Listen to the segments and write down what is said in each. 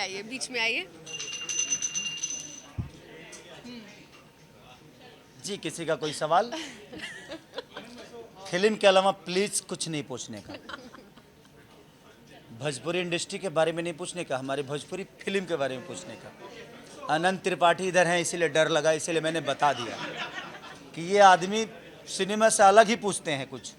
आइए, बीच में आइए। जी, किसी का कोई सवाल? फिल्म के अलावा प्लीज कुछ नहीं पूछने का। भोजपुरी इंडस्ट्री के बारे में नहीं पूछने का, हमारी भोजपुरी फिल्म के बारे में पूछने का। अनंत त्रिपाठी इधर हैं, इसीलिए डर लगा, इसीलिए मैंने बता दिया कि ये आदमी सिनेमा से अलग ही पूछते हैं कुछ।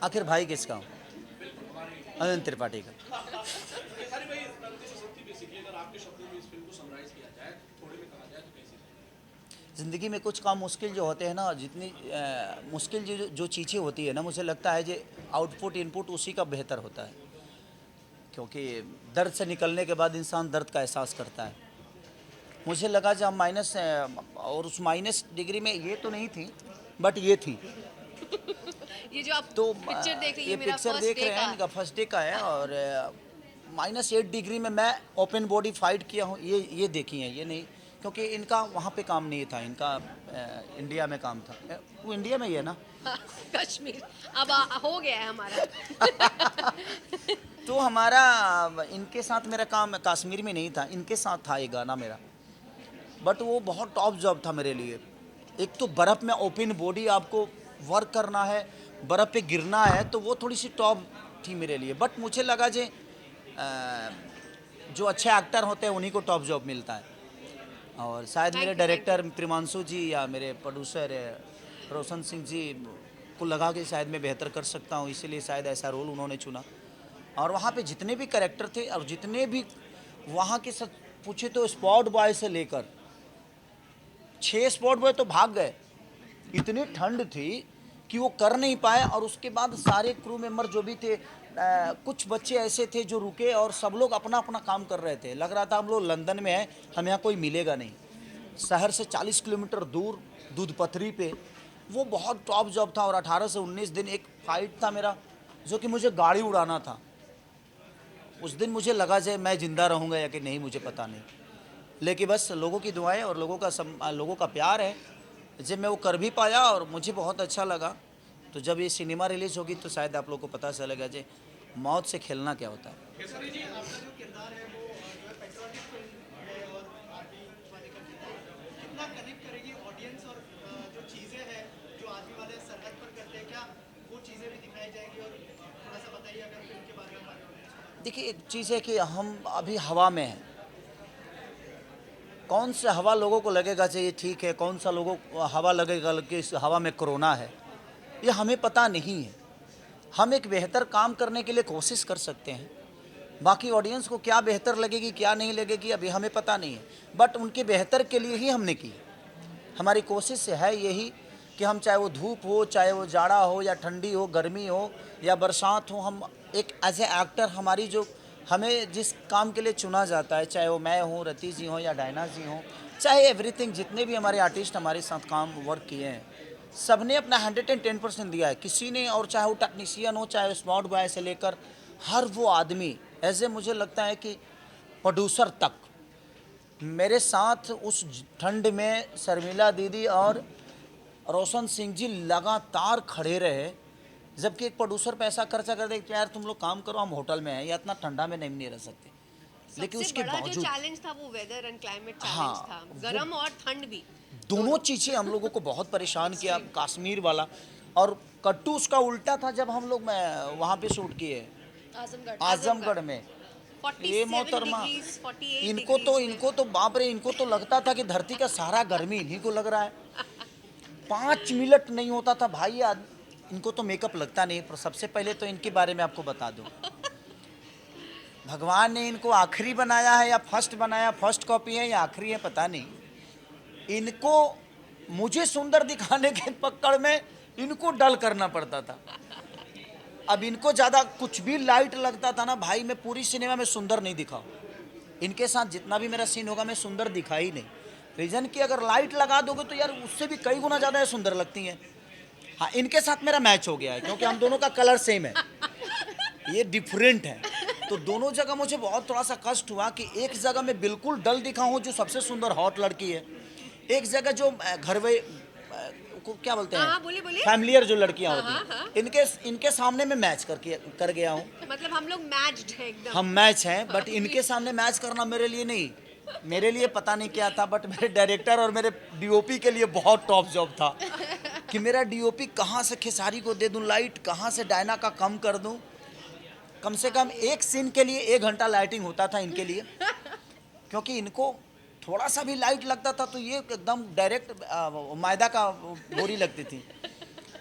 आखिर भाई किसका हूँ? अनंत त्रिपाठी का। ज़िंदगी में कुछ काम मुश्किल जो होते हैं ना, जितनी मुश्किल जो चीज़ें होती है ना, मुझे लगता है जो आउटपुट इनपुट उसी का बेहतर होता है, क्योंकि दर्द से निकलने के बाद इंसान दर्द का एहसास करता है। मुझे लगा जब माइनस और उस माइनस डिग्री में ये तो नहीं थी, बट ये थी। ये जो आप तो पिक्चर देख रही ये है, मेरा पिक्चर फर्स्ट देख डे रहे हैं, का। इनका फर्स्ट डे का है, और -8 डिग्री में मैं ओपन बॉडी फाइट किया हूँ, ये देखी है, ये नहीं, क्योंकि इनका वहाँ पे काम नहीं था, इनका इंडिया में काम था। वो इंडिया में ही है ना? हाँ, कश्मीर अब हो गया है हमारा। तो हमारा इनके साथ मेरा काम कश्मीर में नहीं था, इनके साथ था ये गाना मेरा, बट वो बहुत टॉप जॉब था मेरे लिए। एक तो बर्फ़ में ओपन बॉडी आपको वर्क करना है, बर्फ़ पे गिरना है, तो वो थोड़ी सी टॉप थी मेरे लिए। बट मुझे लगा जे जो अच्छे एक्टर होते हैं उन्हीं को टॉप जॉब मिलता है, और शायद Thank मेरे you, thank डायरेक्टर प्रिमांशु जी या मेरे प्रोड्यूसर रोशन सिंह जी को लगा कि शायद मैं बेहतर कर सकता हूँ, इसीलिए शायद ऐसा रोल उन्होंने चुना। और वहाँ पे जितने भी कैरेक्टर थे और जितने भी वहाँ के सब पूछे तो स्पॉट बॉय से लेकर 6 स्पॉट बॉय तो भाग गए, इतनी ठंड थी कि वो कर नहीं पाए। और उसके बाद सारे क्रू मेंबर जो भी थे, कुछ बच्चे ऐसे थे जो रुके, और सब लोग अपना अपना काम कर रहे थे। लग रहा था हम लोग लंदन में हैं, हम यहाँ कोई मिलेगा नहीं। शहर से 40 किलोमीटर दूर दूध पथरी पे, वो बहुत टॉप जॉब था। और 18 से 19 दिन एक फाइट था मेरा, जो कि मुझे गाड़ी उड़ाना था। उस दिन मुझे लगा जाए मैं ज़िंदा रहूँगा या कि नहीं, मुझे पता नहीं, लेकिन बस लोगों की दुआएं और लोगों का प्यार है, जब मैं वो कर भी पाया और मुझे बहुत अच्छा लगा। तो जब ये सिनेमा रिलीज़ होगी तो शायद आप लोग को पता चलेगा जे मौत से खेलना क्या होता है। केसरी जी, आपका जो किरदार है वो जो है पेट्रियोटिक फिल्म है और आर्मी वाले का किरदार है, कितना कनेक्ट करेगी ऑडियंस और जो चीज़ें हैं जो आर्मी वाले सरहद पर करते हैं, क्या वो चीज़ें भी दिखाई जाएंगी? और थोड़ा सा बताइए अगर फिल्म के बारे में हमारे ऑडियंस को। देखिए, एक चीज़ है कि हम अभी हवा में हैं, कौन सा हवा लोगों को लगेगा चाहिए ठीक है, कौन सा लोगों को हवा लगेगा कि इस हवा में कोरोना है, ये हमें पता नहीं है। हम एक बेहतर काम करने के लिए कोशिश कर सकते हैं, बाकी ऑडियंस को क्या बेहतर लगेगी क्या नहीं लगेगी अभी हमें पता नहीं है, बट उनके बेहतर के लिए ही हमने की। हमारी कोशिश है यही कि हम, चाहे वो धूप हो, चाहे वो जाड़ा हो या ठंडी हो, गर्मी हो या बरसात हो, हम एक एज ए एक्टर हमारी जो हमें जिस काम के लिए चुना जाता है, चाहे वो मैं हूँ, रति जी हों या डायना जी हों, चाहे एवरीथिंग, जितने भी हमारे आर्टिस्ट हमारे साथ काम वर्क किए हैं, सब ने अपना 110% दिया है। किसी ने, और चाहे वो टेक्नीशियन हो, चाहे स्मार्ट बॉय से लेकर हर वो आदमी, ऐसे मुझे लगता है कि प्रोड्यूसर तक मेरे साथ उस ठंड में शर्मिला दीदी और रोशन सिंह जी लगातार खड़े रहे। जबकि एक प्रोड्यूसर पैसा खर्चा कर दे कि यार तुम लोग काम करो, हम होटल में हैं या इतना ठंडा में नहीं रह सकते, लेकिन सबसे उसके बड़ा जो बावजूद चैलेंज था वो वेदर एंड क्लाइमेट चैलेंज हाँ, था, गरम और ठंड भी। दोनों चीज़ें हम लोगों को बहुत परेशान किया। कश्मीर वाला और कट्टू उसका उल्टा था जब हम लोग वहाँ पे शूट किए आजमगढ़ में। ये 47 मोहतरमा, डिग्रीज, 48 इनको तो बाप रे, इनको तो लगता था कि धरती का सारा गर्मी इन्हीं को लग रहा है। 5 मिनट नहीं होता था भाई, इनको तो मेकअप लगता नहीं। पर सबसे पहले तो इनके बारे में आपको बता दूं, भगवान ने इनको आखिरी बनाया है या फर्स्ट बनाया, फर्स्ट कॉपी है या आखिरी है पता नहीं। इनको मुझे सुंदर दिखाने के पकड़ में इनको डल करना पड़ता था। अब इनको ज़्यादा कुछ भी लाइट लगता था ना भाई, मैं पूरी सिनेमा में सुंदर नहीं दिखा। इनके साथ जितना भी मेरा सीन होगा मैं सुंदर दिखा ही नहीं। रीज़न कि अगर लाइट लगा दोगे तो यार उससे भी कई गुना ज़्यादा सुंदर लगती हैं। हाँ, इनके साथ मेरा मैच हो गया है क्योंकि हम दोनों का कलर सेम है, ये डिफरेंट है। तो दोनों जगह मुझे बहुत थोड़ा सा कष्ट हुआ कि एक जगह मैं बिल्कुल डल दिखा हूँ, जो सबसे सुंदर हॉट लड़की है, एक जगह जो घर वे को क्या बोलते हाँ, हैं, बोलिए, बोलिए। फैमिलियर जो लड़कियां हाँ, होती हाँ, हैं, इनके सामने मैं मैच कर गया हूँ। मतलब हम लोग मैच्ड हैं एकदम। हम मैच हैं, बट इनके सामने मैच करना मेरे लिए नहीं, मेरे लिए पता नहीं क्या था, बट मेरे डायरेक्टर और मेरे डीओपी के लिए बहुत टॉप जॉब था कि मेरा डीओपी कहाँ से खेसारी को दे दूं लाइट, कहाँ से डायना का कम कर दूं। कम से कम एक सीन के लिए 1 घंटा लाइटिंग होता था इनके लिए, क्योंकि इनको थोड़ा सा भी लाइट लगता था तो ये एकदम डायरेक्ट मैदा का बोरी लगती थी,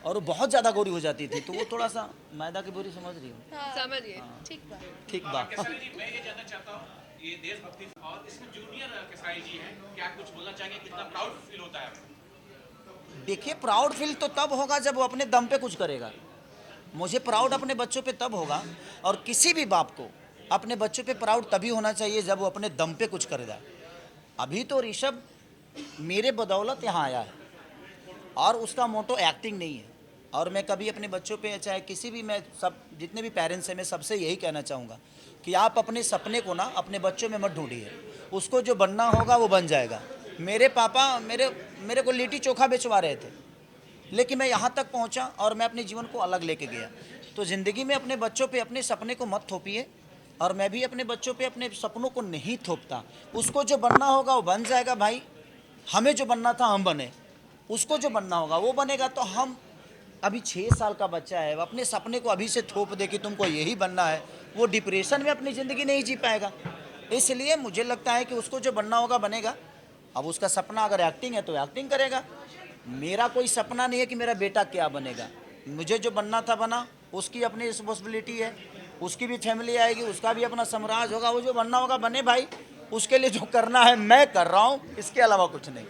और वो बहुत ज़्यादा गोरी हो जाती थी, तो वो थोड़ा सा मैदा की बोरी, समझ रही हो। समझिए, ठीक बात। ठीक बात। केसारी जी, मैं ये जानना चाहता हूँ, ये देशभक्ति और इसमें जूनियर केसारी जी हैं, क्या कुछ बोलना चाहेंगे, कितना प्राउड फील होता है आपको? देखिए, प्राउड फील तो तब होगा जब वो अपने दम पे कुछ करेगा। मुझे प्राउड अपने बच्चों पे तब होगा, और किसी भी बाप को अपने बच्चों पे प्राउड तभी होना चाहिए जब वो अपने दम पे कुछ करेगा। अभी तो ऋषभ मेरे बदौलत यहाँ आया है, और उसका मोटो एक्टिंग नहीं है, और मैं कभी अपने बच्चों पे चाहे किसी भी, मैं सब जितने भी पेरेंट्स हैं मैं सबसे यही कहना चाहूँगा कि आप अपने सपने को ना अपने बच्चों में मत ढूंढिए, उसको जो बनना होगा वो बन जाएगा। मेरे पापा मेरे को लिट्टी चोखा बेचवा रहे थे, लेकिन मैं यहाँ तक पहुँचा और मैं अपने जीवन को अलग लेके गया। तो ज़िंदगी में अपने बच्चों पे अपने सपने को मत थोपिए, और मैं भी अपने बच्चों पे अपने सपनों को नहीं थोपता। उसको जो बनना होगा वो बन जाएगा भाई, हमें जो बनना था हम बने, उसको जो बनना होगा वो बनेगा। तो हम अभी 6 साल का बच्चा है, वो अपने सपने को अभी से थोप दे कि तुमको यही बनना है, वो डिप्रेशन में अपनी ज़िंदगी नहीं जी पाएगा। इसलिए मुझे लगता है कि उसको जो बनना होगा बनेगा। अब उसका सपना अगर एक्टिंग है तो एक्टिंग करेगा। मेरा कोई सपना नहीं है कि मेरा बेटा क्या बनेगा, मुझे जो बनना था बना, उसकी अपनी रिस्पॉन्सिबिलिटी है, उसकी भी फैमिली आएगी, उसका भी अपना साम्राज्य होगा, वो जो बनना होगा बने भाई। उसके लिए जो करना है मैं कर रहा हूँ, इसके अलावा कुछ नहीं।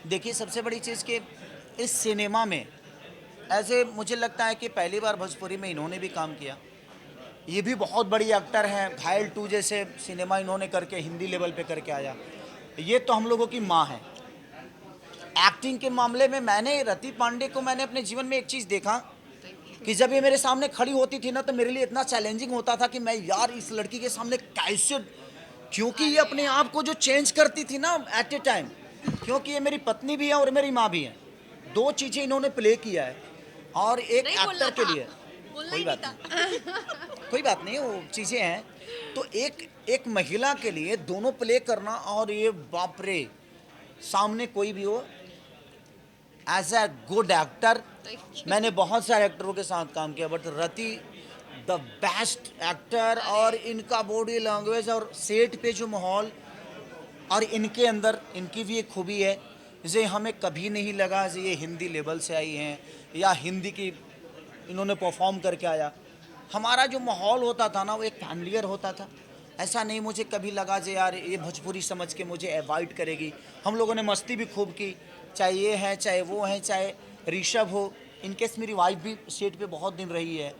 देखिए, सबसे बड़ी चीज़ कि इस सिनेमा में ऐसे मुझे लगता है कि पहली बार भोजपुरी में इन्होंने भी काम किया। ये भी बहुत बड़ी एक्टर हैं, घायल 2 जैसे सिनेमा इन्होंने करके हिंदी लेवल पे करके आया। ये तो हम लोगों की माँ है। एक्टिंग के मामले में मैंने रति पांडे को, मैंने अपने जीवन में एक चीज़ देखा कि जब ये मेरे सामने खड़ी होती थी ना, तो मेरे लिए इतना चैलेंजिंग होता था कि मैं यार इस लड़की के सामने कैसे, क्योंकि ये अपने आप को जो चेंज करती थी ना एट ए टाइम, क्योंकि ये मेरी पत्नी भी है और मेरी माँ भी है, 2 चीज़ें इन्होंने प्ले किया है। और एक नहीं बोलना एक्टर के था, लिए बोलना कोई ही बात नहीं नहीं, कोई बात नहीं, वो चीज़ें हैं। तो एक महिला के लिए दोनों प्ले करना, और ये बाप रे, सामने कोई भी हो, एज ए गुड एक्टर मैंने बहुत सारे एक्टरों के साथ काम किया, but Rati the best actor. और इनका बॉडी लैंग्वेज और सेट पे जो माहौल, और इनके अंदर इनकी भी एक खूबी है, जैसे हमें कभी नहीं लगा कि ये हिंदी लेवल से आई हैं या हिंदी की इन्होंने परफॉर्म करके आया। हमारा जो माहौल होता था ना वो एक फैमिलियर होता था। ऐसा नहीं मुझे कभी लगा कि यार ये भोजपुरी समझ के मुझे अवॉइड करेगी। हम लोगों ने मस्ती भी खूब की, चाहे ये हैं चाहे वो हैं, चाहे ऋषभ हो, इनकेस मेरी वाइफ भी सेट पे बहुत दिन रही है,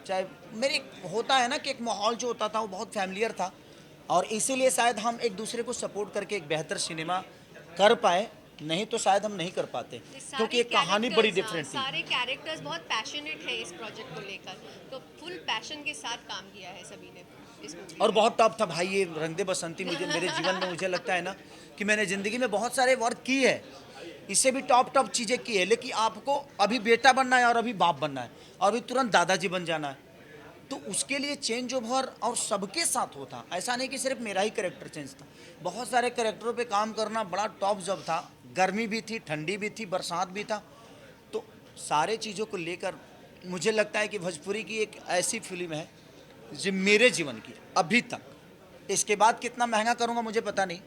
चाहे मेरे होता है ना कि एक माहौल जो होता था वो बहुत फैमिलियर था, और इसीलिए शायद हम एक दूसरे को सपोर्ट करके एक बेहतर सिनेमा कर पाए, नहीं तो शायद हम नहीं कर पाते, क्योंकि एक कहानी बड़ी डिफरेंट थी। सारे कैरेक्टर्स बहुत पैशनेट हैं इस प्रोजेक्ट को लेकर, तो फुल पैशन के साथ काम किया है सभी ने इस movie और में। बहुत टॉप था भाई ये रंग दे बसंती। मुझे मेरे जीवन में मुझे लगता है ना कि मैंने ज़िंदगी में बहुत सारे वर्क की है, इससे भी टॉप चीज़ें की है, लेकिन आपको अभी बेटा बनना है और अभी बाप बनना है और अभी तुरंत दादाजी बन जाना है, तो उसके लिए चेंज ओवर और सबके साथ होता। ऐसा नहीं कि सिर्फ मेरा ही कैरेक्टर चेंज था, बहुत सारे कैरेक्टरों पे काम करना बड़ा टॉप जॉब था। गर्मी भी थी, ठंडी भी थी, बरसात भी था, तो सारे चीज़ों को लेकर मुझे लगता है कि भोजपुरी की एक ऐसी फिल्म है जो मेरे जीवन की अभी तक, इसके बाद कितना महंगा करूँगा मुझे पता नहीं,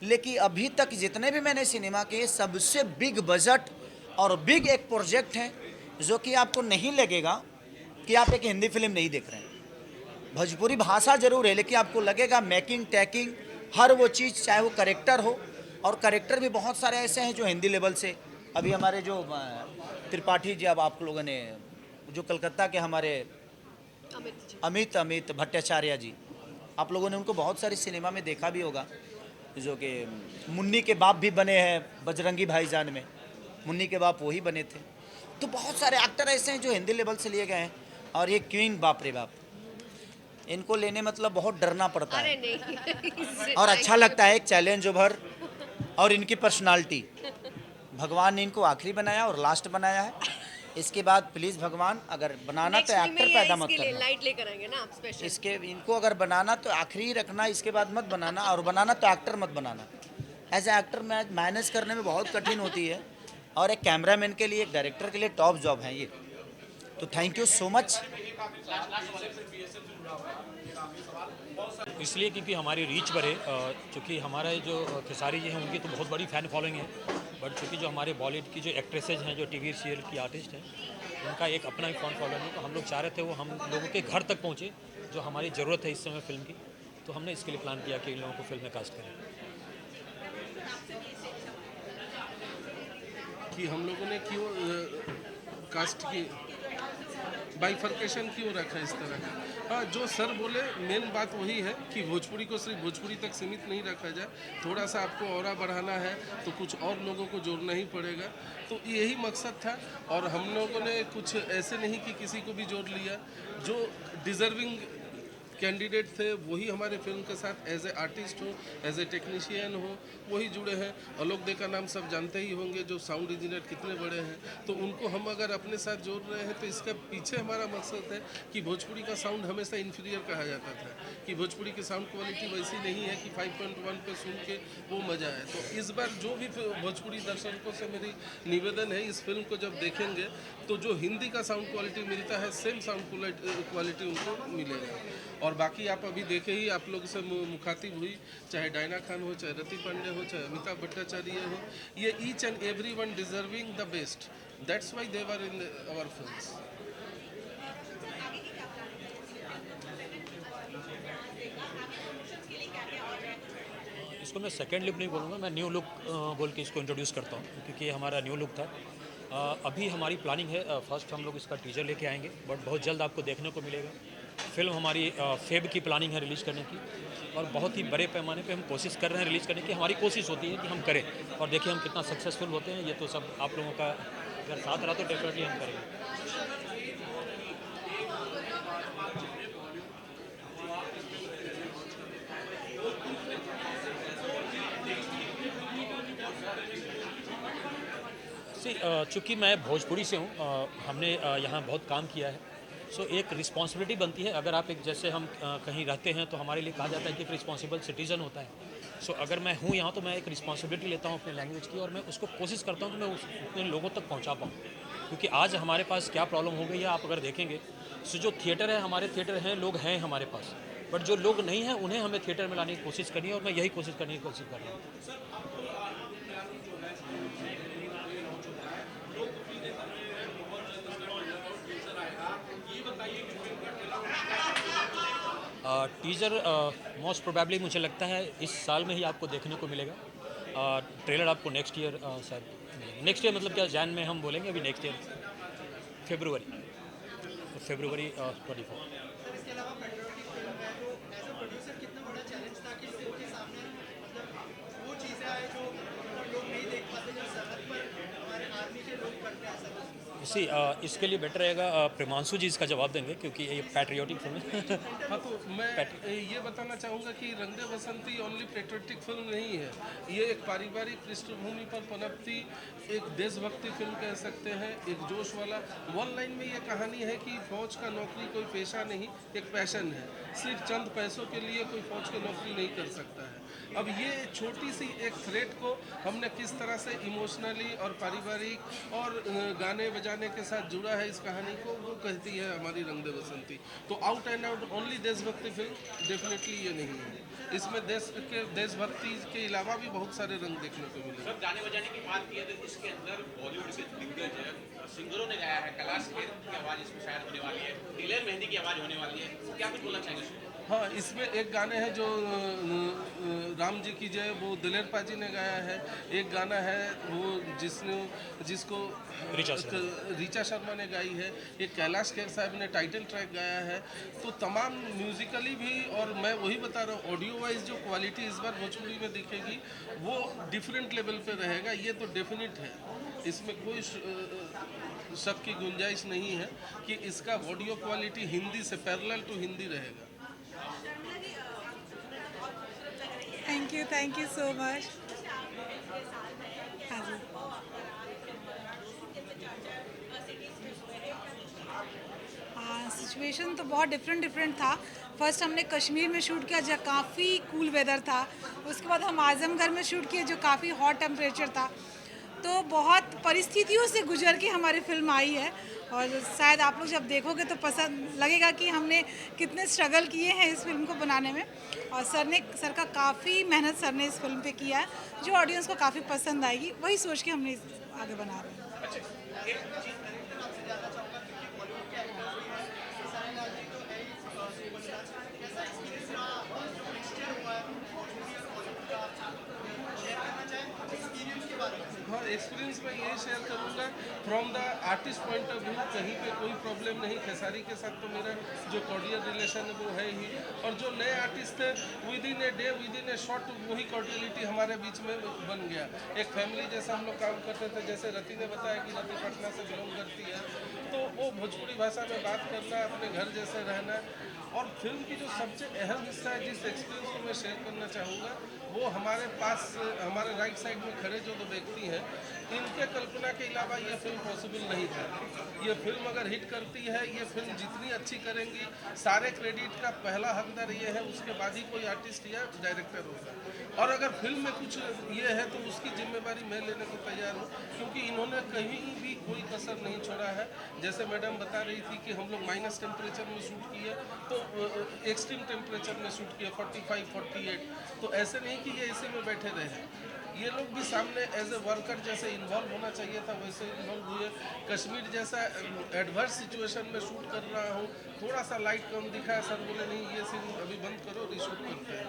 लेकिन अभी तक जितने भी मैंने सिनेमा के सबसे बिग बजट और बिग एक प्रोजेक्ट है, जो कि आपको नहीं लगेगा कि आप एक हिंदी फिल्म नहीं देख रहे हैं। भोजपुरी भाषा जरूर है, लेकिन आपको लगेगा मेकिंग टेकिंग हर वो चीज़, चाहे वो करेक्टर हो, और करेक्टर भी बहुत सारे ऐसे हैं जो हिंदी लेवल से, अभी हमारे जो त्रिपाठी जी, अब आप लोगों ने जो कलकत्ता के हमारे अमित जी। अमित भट्टाचार्य जी, आप लोगों ने उनको बहुत सारी सिनेमा में देखा भी होगा, जो कि मुन्नी के बाप भी बने हैं बजरंगी भाईजान में, मुन्नी के बाप वही बने थे। तो बहुत सारे एक्टर ऐसे हैं जो हिंदी लेवल से लिए गए हैं। और ये क्वीन, बाप रे बाप, इनको लेने मतलब बहुत डरना पड़ता अरे है। नहीं और अच्छा लगता है, एक चैलेंज ओवर, और इनकी पर्सनालिटी, भगवान ने इनको आखिरी बनाया और लास्ट बनाया है। इसके बाद प्लीज़ भगवान, अगर बनाना तो नेक्स्ट फिल्म में एक्टर ये पैदा मत इसके लिए करना। लाइट लेकर आएंगे ना आप स्पेशल। इसके इनको अगर बनाना तो आखिरी ही रखना, इसके बाद मत बनाना, और बनाना तो एक्टर मत बनाना। एज ए एक्टर मैनेज करने में बहुत कठिन होती है, और एक कैमरामैन के लिए, एक डायरेक्टर के लिए टॉप जॉब है ये। तो थैंक यू सो मच। इसलिए क्योंकि हमारी रीच बढ़े, चूँकि हमारा जो खेसारी जी हैं उनकी तो बहुत बड़ी फ़ैन फॉलोइंग है, बट चूँकि जो हमारे बॉलीवुड की जो एक्ट्रेसेज हैं, जो टीवी सीरियल की आर्टिस्ट हैं, उनका एक अपना ही फ़ैन फॉलोइंग है। तो हम लोग चाह रहे थे वो हम लोगों के घर तक पहुँचे, जो हमारी ज़रूरत है इस समय फ़िल्म की। तो हमने इसके लिए प्लान किया कि इन लोगों को फिल्म में कास्ट करें। कि हम लोगों ने क्यों कास्ट की बाइफर्केशन क्यों रखा इस तरह का। हाँ, जो सर बोले मेन बात वही है कि भोजपुरी को सिर्फ भोजपुरी तक सीमित नहीं रखा जाए, थोड़ा सा आपको और बढ़ाना है तो कुछ और लोगों को जोड़ना ही पड़ेगा। तो यही मकसद था, और हम लोगों ने कुछ ऐसे नहीं कि किसी को भी जोड़ लिया, जो डिज़र्विंग कैंडिडेट थे वही हमारे फिल्म के साथ एज ए आर्टिस्ट हो, एज ए टेक्नीशियन हो, वही जुड़े हैं। आलोक दे का नाम सब जानते ही होंगे, जो साउंड इंजीनियर कितने बड़े हैं। तो उनको हम अगर अपने साथ जोड़ रहे हैं तो इसका पीछे हमारा मकसद है कि भोजपुरी का साउंड हमेशा इन्फीरियर कहा जाता था, कि भोजपुरी की साउंड क्वालिटी वैसी नहीं है कि 5.1 पे सुन के वो मज़ा आए। तो इस बार जो भी भोजपुरी दर्शकों से मेरी निवेदन है, इस फिल्म को जब देखेंगे तो जो हिंदी का साउंड क्वालिटी मिलता है, सेम साउंड क्वालिटी उनको मिलेगा। और बाकी आप अभी देखे ही, आप लोग से मुखातिब हुई, चाहे डायना खान हो, चाहे रति पांडे हो, चाहे अमिताभ भट्टाचार्य हो, ये each and every one deserving the best. That's why they were in our films. इसको मैं सेकेंड लुक नहीं बोलूँगा, मैं न्यू लुक बोल के इसको इंट्रोड्यूस करता हूँ, क्योंकि ये हमारा न्यू लुक था। अभी हमारी प्लानिंग है, फर्स्ट हम लोग इसका टीजर लेके आएंगे, बट बहुत जल्द आपको देखने को मिलेगा। फिल्म हमारी फेब की प्लानिंग है रिलीज़ करने की, और बहुत ही बड़े पैमाने पे हम कोशिश कर रहे हैं रिलीज़ करने की। हमारी कोशिश होती है कि हम करें, और देखिए हम कितना सक्सेसफुल होते हैं। ये तो सब आप लोगों का अगर साथ रहा तो डेफिनेटली हम करेंगे। चूँकि मैं भोजपुरी से हूँ, हमने यहाँ बहुत काम किया है, सो एक रिस्पॉन्सिबिलिटी बनती है। अगर आप एक, जैसे हम कहीं रहते हैं तो हमारे लिए कहा जाता है कि एक रिस्पॉन्सिबल सिटीज़न होता है। सो अगर मैं हूँ यहाँ तो मैं एक रिस्पॉन्सिबिलिटी लेता हूँ अपने लैंग्वेज की, और मैं उसको कोशिश करता हूँ कि मैं उतने लोगों तक पहुँचा पाऊँ। क्योंकि आज हमारे पास क्या प्रॉब्लम हो गई है, आप अगर देखेंगे, सो जो थिएटर है, हमारे थिएटर हैं, लोग हैं हमारे पास, बट जो लोग नहीं हैं उन्हें हमें थिएटर में लाने की कोशिश करनी है, और मैं यही कोशिश करने की कोशिश कर रहा हूँ। टीज़र मोस्ट प्रोबेबली मुझे लगता है इस साल में ही आपको देखने को मिलेगा। ट्रेलर आपको नेक्स्ट ईयर शायद मिलेगा। नेक्स्ट ईयर मतलब क्या, जैन में हम बोलेंगे, अभी नेक्स्ट ईयर फरवरी 24। सर इसके अलावा पेट्रियोटिक फिल्म है, तो एज अ प्रोड्यूसर कितना बड़ा चैलेंज था कि लोगों के सामने मतलब वो चीज़ें आए जो मतलब लोग नहीं देख पाते, जो सरहद पर हमारे आर्मी के लोग करते हैं सर। इसी इसके लिए बेटर रहेगा प्रेमांशु जी इसका जवाब देंगे, क्योंकि ये पैट्रियोटिक फिल्म है। हाँ, तो मैं ये बताना चाहूँगा कि रंग दे बसंती ओनली पेट्रियोटिक फिल्म नहीं है, ये एक पारिवारिक पृष्ठभूमि पर पनपती एक देशभक्ति फिल्म कह सकते हैं, एक जोश वाला। वन लाइन में ये कहानी है कि फौज का नौकरी कोई पेशा नहीं, एक पैशन है। सिर्फ चंद पैसों के लिए कोई फौज की नौकरी नहीं कर सकता है। अब ये छोटी सी एक थ्रेड को हमने किस तरह से इमोशनली और पारिवारिक और गाने बजाने के साथ जुड़ा है इस कहानी को, वो कहती है हमारी रंग दे बसंती। तो आउट एंड आउट ओनली देशभक्ति फिल्म डेफिनेटली ये नहीं है। इसमें देशभक्ति के अलावा भी बहुत सारे रंग देखने को मिले। सब गाने बजाने की बात की है तो इसके अंदर बॉलीवुड के दिग्गज सिंगरों ने गाया है। कैलाश खेर की आवाज़ इसमें शायद होने वाली है, दिलेर मेहंदी की आवाज़ होने वाली है। क्या कुछ बोलना चाहेंगे? हाँ, इसमें एक गाने हैं जो राम जी की जय वो दिलेर पाजी ने गाया है, एक गाना है वो जिसको ऋचा शर्मा ने गाई है, एक कैलाश खेर साहब ने टाइटल ट्रैक गाया है। तो तमाम म्यूजिकली भी, और मैं वही बता रहा हूँ ऑडियो वाइज जो क्वालिटी इस बार भोजपुरी में दिखेगी वो डिफरेंट लेवल पे रहेगा, ये तो डेफिनेट है। इसमें कोई शक की गुंजाइश नहीं है कि इसका ऑडियो क्वालिटी हिंदी से पैरेलल टू हिंदी रहेगा। Thank you so much. हाँ जी, हाँ, सिचुएशन तो बहुत डिफरेंट था। फर्स्ट हमने कश्मीर में शूट किया जहाँ काफ़ी कूल वेदर था, उसके बाद हम आजमगढ़ में शूट किए जो काफ़ी हॉट टेम्परेचर था। तो बहुत परिस्थितियों से गुजर के हमारी फिल्म आई है, और शायद आप लोग जब देखोगे तो पसंद लगेगा कि हमने कितने स्ट्रगल किए हैं इस फिल्म को बनाने में। और सर का काफ़ी मेहनत सर ने इस फिल्म पे किया है, जो ऑडियंस को काफ़ी पसंद आएगी, वही सोच के हमने आगे बना रहे हैं। हाँ, एक्सपीरियंस मैं यही शेयर करूँगा from the artist point of view. कहीं पे कोई प्रॉब्लम नहीं, खेसारी के साथ तो मेरा जो कॉर्डियल रिलेशन है वो है ही, और जो नए आर्टिस्ट थे with in a day with in A short वही कॉर्डियलिटी हमारे बीच में बन गया। एक फैमिली जैसा हम लोग काम करते थे। जैसे रति ने बताया कि रति पटना से बिलोंग करती है, तो वो भोजपुरी भाषा में बात करना, अपने घर जैसे रहना। और फिल्म की जो सबसे अहम हिस्सा है, जिस एक्सपीरियंस को मैं शेयर करना चाहूँगा, वो हमारे पास हमारे राइट साइड में खड़े जो दो व्यक्ति हैं, इनके कल्पना के अलावा ये फिल्म पॉसिबल नहीं था। ये फिल्म अगर हिट करती है, ये फिल्म जितनी अच्छी करेंगी, सारे क्रेडिट का पहला हकदार ये है, उसके बाद ही कोई आर्टिस्ट या डायरेक्टर होगा। और अगर फिल्म में कुछ ये है तो उसकी जिम्मेदारी मैं लेने को तैयार हूँ, क्योंकि इन्होंने कहीं भी कोई कसर नहीं छोड़ा है। जैसे मैडम बता रही थी कि हम लोग माइनस टेम्परेचर में शूट किए, तो एक्सट्रीम टेम्परेचर में शूट किया 45, 48। तो ऐसे नहीं कि ये इसी में बैठे रहे, ये लोग भी सामने एज ए वर्कर जैसे इन्वॉल्व होना चाहिए था, वैसे इन्वॉल्व हुए। कश्मीर जैसा एडवर्स सिचुएशन में शूट कर रहा हूँ, थोड़ा सा लाइट कम दिखा है, सर बोले नहीं ये सीन अभी बंद करो, रीशूट करते हैं।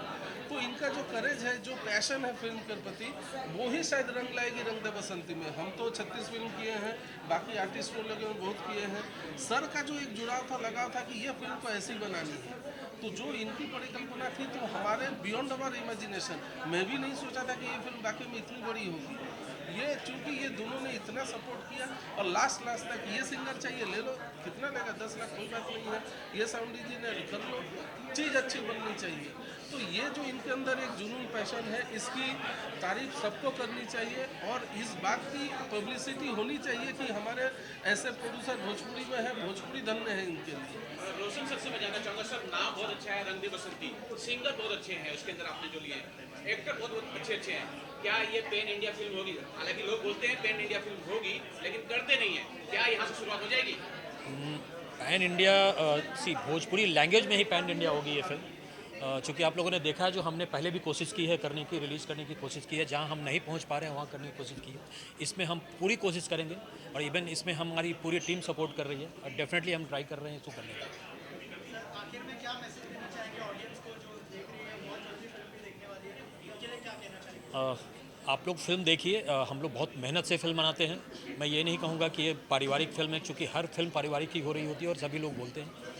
तो इनका जो करेज है, जो पैशन है फिल्म के प्रति, वो ही शायद रंग लाएगी रंग दे बसंती में। हम तो 36 फिल्म किए हैं, बाकी आर्टिस्टों लोगों ने बहुत किए हैं। सर का जो एक जुड़ाव था, लगाव था कि ये फिल्म को ऐसी बनानी है। तो जो इनकी परिकल्पना थी, तो हमारे बियॉन्ड अवर इमेजिनेशन, मैं भी नहीं सोचा था कि ये फिल्म बाकी में इतनी बड़ी होगी। ये चूंकि ये दोनों ने इतना सपोर्ट किया, और लास्ट तक ये सिंगर चाहिए ले लो, कितना लेगा 10 लाख, कोई बात नहीं है, ये साउंड इंजीनियर कर लो, चीज़ अच्छी बननी चाहिए। तो ये जो इनके अंदर एक जुनून पैशन है, इसकी तारीफ सबको करनी चाहिए, और इस बात की पब्लिसिटी होनी चाहिए कि हमारे ऐसे प्रोड्यूसर भोजपुरी में है, भोजपुरी धन्य है इनके लिए। रोशन सर से मैं जानना चाहूँगा, सर नाम बहुत अच्छा है, रंग दे बसंती, सिंगर बहुत अच्छे हैं उसके अंदर आपने जो लिए हैं, एक्टर बहुत अच्छे हैं। क्या ये पैन इंडिया फिल्म होगी? हालांकि लोग बोलते हैं पैन इंडिया फिल्म होगी, लेकिन करते नहीं है। क्या यहाँ से शुरुआत हो जाएगी? पैन इंडिया भोजपुरी लैंग्वेज में ही पैन इंडिया होगी ये फिल्म। चूँकि आप लोगों ने देखा है, जो हमने पहले भी कोशिश की है करने की, रिलीज़ करने की कोशिश की है, जहाँ हम नहीं पहुँच पा रहे हैं वहाँ करने की कोशिश की है। इसमें हम पूरी कोशिश करेंगे, और इवन इसमें हमारी पूरी टीम सपोर्ट कर रही है, और डेफिनेटली हम ट्राई कर रहे हैं इसको करने का। आखिर में क्या मैसेज देना चाहेंगे ऑडियंस को जो देख रही है, बहुत जल्दी फिल्म भी देखने वाली है, इनके लिए क्या कहना चाहेंगे? आप लोग फिल्म देखिए। हम लोग बहुत मेहनत से फिल्म बनाते हैं। मैं ये नहीं कहूँगा कि ये पारिवारिक फिल्म है, क्योंकि हर फिल्म पारिवारिक ही हो रही होती है, और सभी लोग बोलते हैं।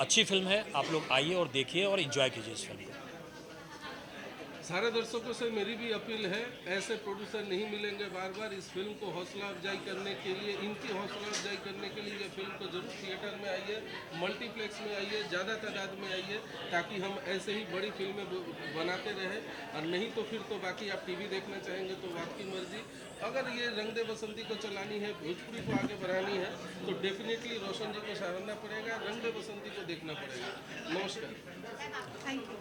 अच्छी फिल्म है, आप लोग आइए और देखिए और एंजॉय कीजिए इस फिल्म को। सारे दर्शकों से मेरी भी अपील है, ऐसे प्रोड्यूसर नहीं मिलेंगे बार बार। इस फिल्म को हौसला अफजाई करने के लिए, इनकी हौसला अफजाई करने के लिए ये फिल्म को जरूर थिएटर में आइए, मल्टीप्लेक्स में आइए, ज़्यादा तादाद में आइए, ताकि हम ऐसे ही बड़ी फिल्में बनाते रहें। और नहीं तो फिर तो बाकी आप टीवी देखना चाहेंगे तो आपकी मर्जी। अगर ये रंग दे बसंती को चलानी है, भोजपुरी को आगे बढ़ानी है, तो डेफिनेटली रोशन जी को सराहना पड़ेगा, रंग दे बसंती को देखना पड़ेगा। नमस्कार। Thank you.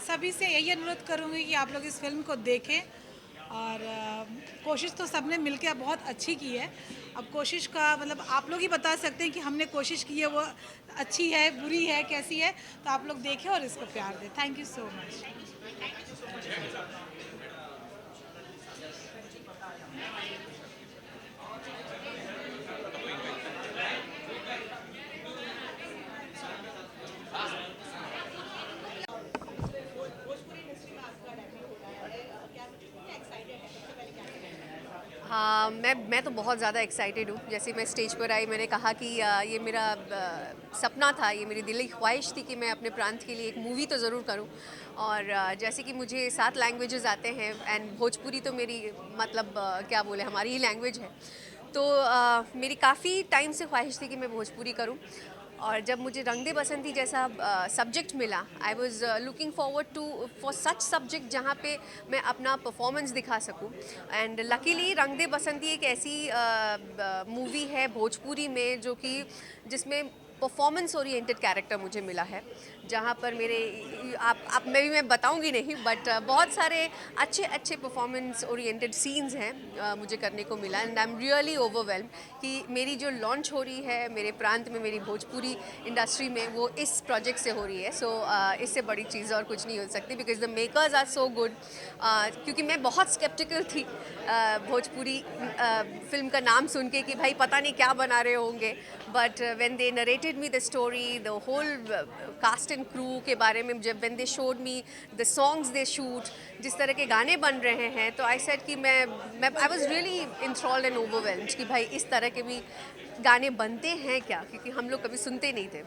सभी से यही अनुरोध करूँगी कि आप लोग इस फिल्म को देखें, और कोशिश तो सबने मिलकर बहुत अच्छी की है। अब कोशिश का मतलब आप लोग ही बता सकते हैं कि हमने कोशिश की है वो अच्छी है, बुरी है, कैसी है। तो आप लोग देखें और इसको प्यार दें। Thank you so much. मैं तो बहुत ज़्यादा एक्साइटेड हूँ। जैसे मैं स्टेज पर आई मैंने कहा कि ये मेरा सपना था, ये मेरी दिली ख्वाहिश थी कि मैं अपने प्रांत के लिए एक मूवी तो ज़रूर करूँ। और जैसे कि मुझे 7 लैंग्वेजेस आते हैं एंड भोजपुरी तो मेरी मतलब क्या बोले हमारी ही लैंग्वेज है। तो मेरी काफ़ी टाइम से ख्वाहिश थी कि मैं भोजपुरी करूँ। और जब मुझे रंग दे बसंती जैसा सब्जेक्ट मिला, I was looking forward to for such subject जहाँ पे मैं अपना परफॉर्मेंस दिखा सकूँ। एंड लकीली रंग दे बसंती एक ऐसी मूवी है भोजपुरी में जो कि जिसमें परफॉर्मेंस ओरिएंटेड कैरेक्टर मुझे मिला है, जहाँ पर मेरे आप मैं बताऊंगी नहीं, बट बहुत सारे अच्छे अच्छे परफॉर्मेंस ओरिएंटेड सीन्स हैं मुझे करने को मिला। And I am really overwhelm कि मेरी जो लॉन्च हो रही है मेरे प्रांत में, मेरी भोजपुरी इंडस्ट्री में, वो इस प्रोजेक्ट से हो रही है। सो इससे बड़ी चीज़ और कुछ नहीं हो सकती, because the makers are so good. क्योंकि मैं बहुत स्केप्टिकल थी भोजपुरी फिल्म का नाम सुन के कि भाई पता नहीं क्या बना रहे होंगे, but when they narrated me the story, the whole cast and crew के बारे में, जब when they showed me the songs they shoot, जिस तरह के गाने बन रहे हैं, तो आई सेड कि मैं I was really enthralled and overwhelmed कि भाई इस तरह के भी गाने बनते हैं क्या, क्योंकि हम लोग कभी सुनते नहीं थे।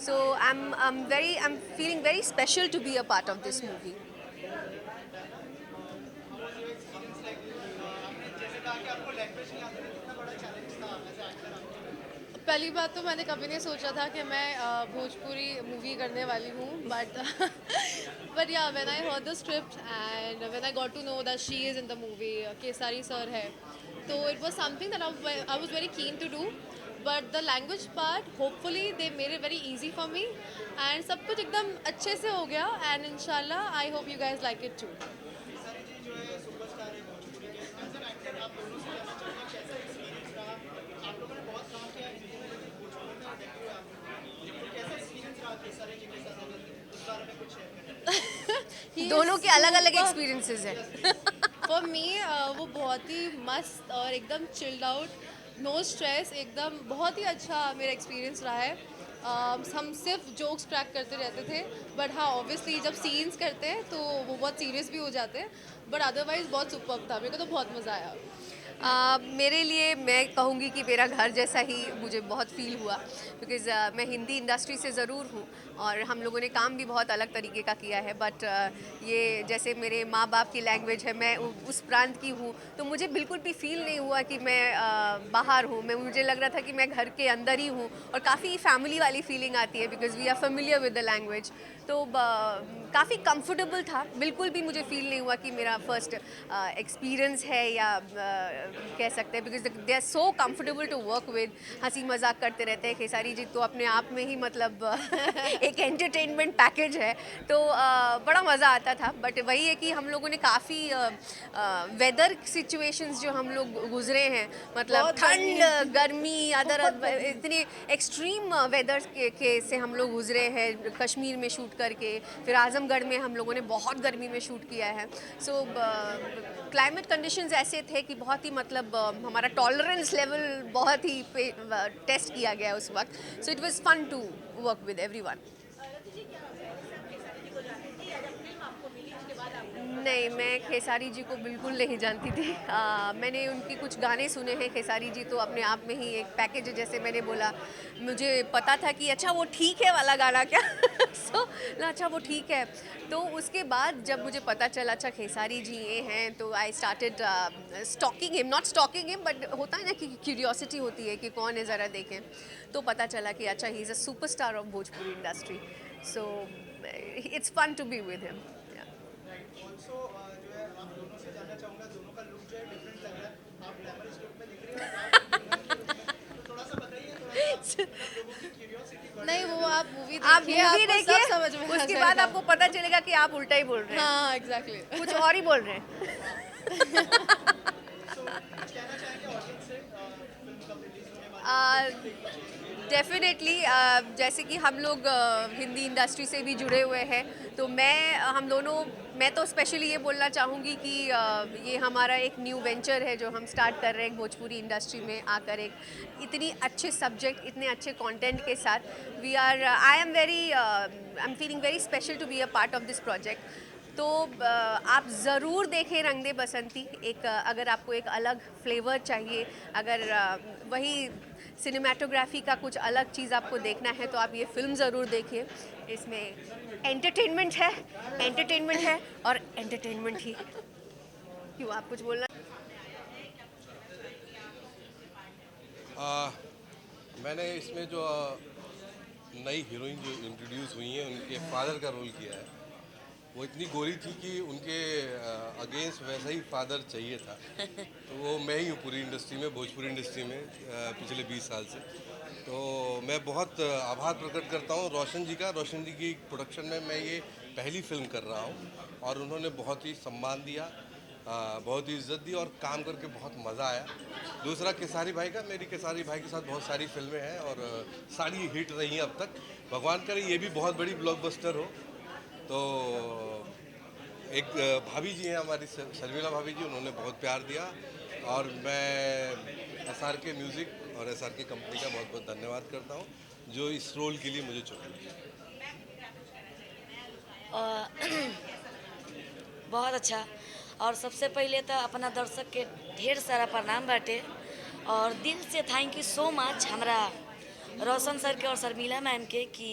So I am feeling very special to be a part of this movie. पहली बात तो मैंने कभी नहीं सोचा था कि मैं भोजपुरी मूवी करने वाली हूँ, but yeah when I heard the script and when I got to know that she is in the movie, Khesari sir है, तो it was something that I was very keen to do. But the language part hopefully they made it very easy for me and सब कुछ एकदम अच्छे से हो गया and इंशाल्लाह I hope you guys like it too. दोनों के अलग अलग एक्सपीरियंसेस हैं। फॉर मी वो बहुत ही मस्त और एकदम चिल्ड आउट, नो स्ट्रेस, एकदम बहुत ही अच्छा मेरा एक्सपीरियंस रहा है। हम सिर्फ जोक्स क्रैक करते रहते थे, बट हाँ ऑब्वियसली जब सीन्स करते हैं तो वो बहुत सीरियस भी हो जाते हैं, बट अदरवाइज बहुत सुपर्ब था, मेरे को तो बहुत मज़ा आया। मेरे लिए मैं कहूँगी कि मेरा घर जैसा ही मुझे बहुत फील हुआ, बिकॉज़ मैं हिंदी इंडस्ट्री से ज़रूर हूँ और हम लोगों ने काम भी बहुत अलग तरीके का किया है, बट ये जैसे मेरे माँ बाप की लैंग्वेज है, मैं उस प्रांत की हूँ, तो मुझे बिल्कुल भी फील नहीं हुआ कि मैं बाहर हूँ। मुझे लग रहा था कि मैं घर के अंदर ही हूँ और काफ़ी फैमिली वाली फीलिंग आती है, because we are familiar with the language. तो काफ़ी कंफर्टेबल था, बिल्कुल भी मुझे फील नहीं हुआ कि मेरा फर्स्ट एक्सपीरियंस है या कह सकते हैं, because they are so comfortable to work with, हंसी मजाक करते रहते हैं। खेसारी जी तो अपने आप में ही मतलब एक एंटरटेनमेंट पैकेज है, तो बड़ा मज़ा आता था। बट वही है कि हम लोगों ने काफ़ी वेदर सिचुएशंस जो हम लोग गुजरे हैं, मतलब ठंड, गर्मी, इतने एक्सट्रीम वेदर के से हम लोग गुजरे हैं। कश्मीर में शूट करके, फिर आजमगढ़ में हम लोगों ने बहुत गर्मी में शूट किया है। सो क्लाइमेट कंडीशंस ऐसे थे कि बहुत ही मतलब हमारा टॉलरेंस लेवल बहुत ही टेस्ट किया गया उस वक्त। So it was fun to work with everyone. नहीं, मैं खेसारी जी को बिल्कुल नहीं जानती थी। मैंने उनकी कुछ गाने सुने हैं। खेसारी जी तो अपने आप में ही एक पैकेज है, जैसे मैंने बोला, मुझे पता था कि अच्छा वो ठीक है वाला गाना क्या अच्छा वो ठीक है। तो उसके बाद जब मुझे पता चला अच्छा खेसारी जी ये हैं, तो I started stalking him, not stalking him, but होता है ना कि क्यूरियोसिटी होती है कि कौन है, ज़रा देखें। तो पता चला कि अच्छा ही is a superstar of Bhojpuri industry. So it's fun to be with him. Also जो है आप दोनों से जानना चाहूँगा, दोनों का लुक जो है डिफरेंट लग रहा है। आप ग्लैमरस लुक में दिख रहे हैं, तो थोड़ा सा बताइए, लोगों की क्यूरियोसिटी। नहीं, वो आप मूवी आप देखिए, मूवी आपको देखिए, सब समझ में आ उसके बाद जाएगा। आपको पता चलेगा कि आप उल्टा ही बोल रहे हैं। हाँ एग्जैक्टली कुछ और ही बोल रहे हैं। सो कुछ कहना चाहेंगे ऑडियंस से फिल्म कब रिलीज होने वाली है? डेफिनेटली जैसे कि हम लोग हिंदी इंडस्ट्री से भी जुड़े हुए हैं, तो मैं तो स्पेशली ये बोलना चाहूँगी कि ये हमारा एक न्यू वेंचर है जो हम स्टार्ट कर रहे हैं भोजपुरी इंडस्ट्री में आकर, एक इतनी अच्छे सब्जेक्ट, इतने अच्छे कंटेंट के साथ। I am feeling very special to be a part of this project. तो आप ज़रूर देखें रंग दे बसंती। एक अगर आपको एक अलग फ्लेवर चाहिए, अगर वही सिनेमाटोग्राफी का कुछ अलग चीज़ आपको देखना है तो आप ये फ़िल्म ज़रूर देखिए। इसमें एंटरटेनमेंट है और एंटरटेनमेंट ही। क्यों, आप कुछ बोलना? मैंने इसमें जो नई हीरोइन जो इंट्रोड्यूस हुई हैं उनके फादर का रोल किया है। वो इतनी गोरी थी कि उनके अगेंस्ट वैसा ही फादर चाहिए था। तो वो मैं ही हूँ पूरी इंडस्ट्री में, भोजपुरी इंडस्ट्री में पिछले 20 साल से। तो मैं बहुत आभार प्रकट करता हूँ रोशन जी का। रोशन जी की प्रोडक्शन में मैं ये पहली फिल्म कर रहा हूँ और उन्होंने बहुत ही सम्मान दिया, बहुत ही इज्जत दी और काम करके बहुत मज़ा आया। दूसरा केसारी भाई का, मेरी केसारी भाई के साथ बहुत सारी फिल्में हैं और सारी हिट रही हैं अब तक। भगवान करे ये भी बहुत बड़ी ब्लॉकबस्टर हो। तो एक भाभी जी हैं हमारी, शर्मिला भाभी जी, उन्होंने बहुत प्यार दिया और मैं SRK म्यूज़िक और SRK कंपनी का बहुत बहुत धन्यवाद करता हूँ जो इस रोल के लिए मुझे चुना। बहुत अच्छा। और सबसे पहले तो अपना दर्शक के ढेर सारा प्रणाम बाटे और दिल से थैंक यू सो मच हमरा रोशन सर के और शर्मिला मैम के कि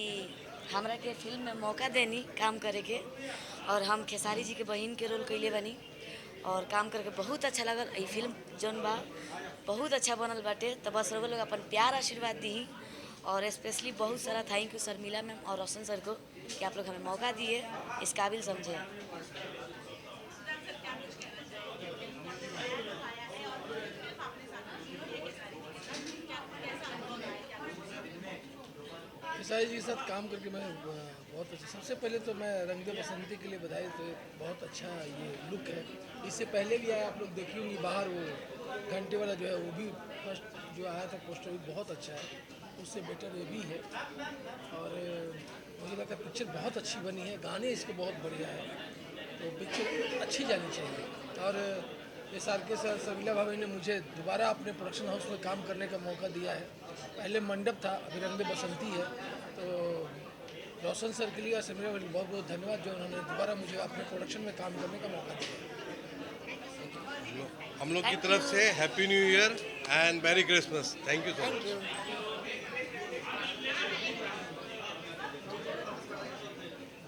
हमरा के फिल्म में मौका देनी काम करे के। और हम खेसारी जी के बहन के रोल कैले बनी और काम करके बहुत अच्छा लगल। ये फिल्म जौन बा बहुत अच्छा बनल बाटे। तो बस लोग अपन प्यार आशीर्वाद दी और स्पेशली बहुत सारा थैंक यू शर्मिला मैम और रोशन सर को कि आप लोग हमें मौका दिए, इस काबिल समझे। खेसारी जी के साथ काम करके मैं बहुत अच्छा। सबसे पहले तो मैं रंग दे बसंती के लिए बधाई। तो एक बहुत अच्छा ये लुक है। इससे पहले भी आया, आप लोग देखी होंगी बाहर, वो घंटे वाला जो है वो भी फर्स्ट जो आया था पोस्टर भी बहुत अच्छा है। उससे बेटर ये भी है और मुझे लगता है पिक्चर बहुत अच्छी बनी है। गाने इसके बहुत बढ़िया है, तो पिक्चर अच्छी जानी चाहिए। और SRK सर, शर्मिला भाभी ने मुझे दोबारा अपने प्रोडक्शन हाउस में काम करने का मौका दिया है। पहले मंडप था, अभी रंग दे बसंती है। तो रोशन सर के लिए और शर्मिला भाभी बहुत बहुत धन्यवाद जो उन्होंने दोबारा मुझे अपने प्रोडक्शन में काम करने का मौका दिया। हम लोग की तरफ से happy new year and merry Christmas. Thank you so much. Thank you.